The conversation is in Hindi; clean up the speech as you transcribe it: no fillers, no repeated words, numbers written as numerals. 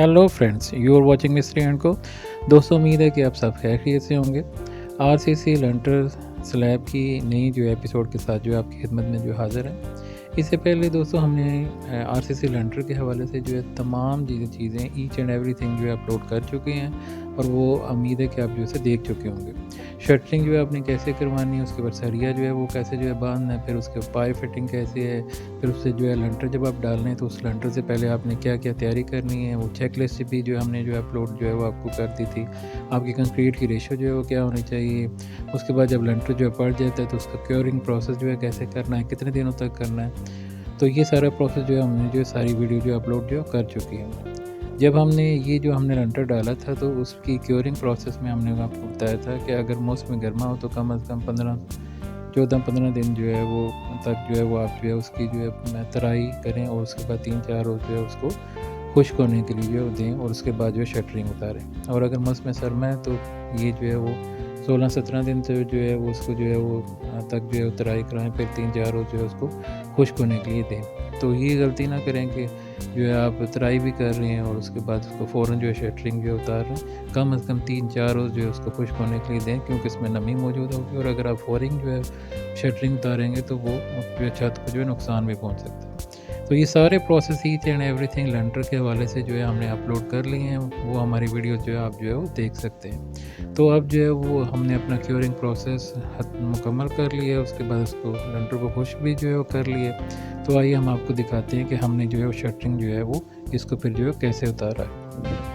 Hello friends, you are watching mystery and को। दोस्तों, उम्मीद है कि आप सब खैरियत से होंगे। आरसीसी लंटर स्लैब की नई जो एपिसोड के साथ जो आपकी खिदमत में जो हाज़िर है। इससे पहले दोस्तों हमने आरसीसी लंटर के हवाले से जो है तमाम चीज़ें ईच एंड एवरीथिंग जो है अपलोड कर चुके हैं और वो उम्मीद है कि आप जो है देख चुके होंगे। शटरिंग जो है आपने कैसे करवानी है, उसके बाद सरिया जो है वो कैसे जो है बांधना है, फिर उसके पाइप फिटिंग कैसे है, फिर उससे जो है लंटर जब आप डाल रहे हैं तो उस लंटर से पहले आपने क्या क्या तैयारी करनी है, वो चेक लिस्ट भी जो हमने जो है अपलोड जो है वो आपको कर दी थी। आपकी कंक्रीट की रेशो जो है वो क्या होनी चाहिए, उसके बाद जब लंटर जो है पड़ जाता है तो उसका क्योरिंग प्रोसेस जो है कैसे करना है, कितने दिनों तक करना है। तो ये सारा प्रोसेस जो है हमने जो है सारी वीडियो जो अपलोड जो कर चुकी है। जब हमने ये जो हमने लंटर डाला था तो उसकी क्योरिंग प्रोसेस में हमने आपको बताया था कि अगर मौसम गर्मा हो तो कम से कम 14-15 दिन जो है वो तक जो है वो आप जो है उसकी जो है तराई करें और उसके बाद 3-4 रोज़ जो है उसको खुश्क होने के लिए जो है दें और उसके बाद जो है शटरिंग उतारें। और अगर मौसम सरमा है तो ये जो है वो 16-17 दिन से जो है वो उसको जो है वो तक जो है तराई कराएँ, फिर 3-4 रोज़ जो है उसको खुश्क होने के लिए दें। तो ये गलती ना करें कि जो है आप तराई भी कर रहे हैं और उसके बाद उसको फ़ौरन जो है शटरिंग जो है उतार रहे हैं। कम से कम 3-4 रोज़ जो है उसको खुश्क होने के लिए दें, क्योंकि इसमें नमी मौजूद होगी और अगर आप फ़ौरन जो है शटरिंग उतारेंगे तो वो जो है छत को जो है नुकसान भी पहुँच सकता है। तो ये सारे प्रोसेस ईच एंड एवरीथिंग लंटर के हवाले से जो है हमने अपलोड कर लिए हैं, वो हमारी वीडियो जो है आप जो है वो देख सकते हैं। तो अब जो है वो हमने अपना क्योरिंग प्रोसेस मुकम्मल कर लिया है, उसके बाद उसको लंटर को खुश्क भी जो है वो कर लिए। तो आइए हम आपको दिखाते हैं कि हमने जो है वो शटरिंग जो है वो इसको फिर जो है कैसे उतारा है।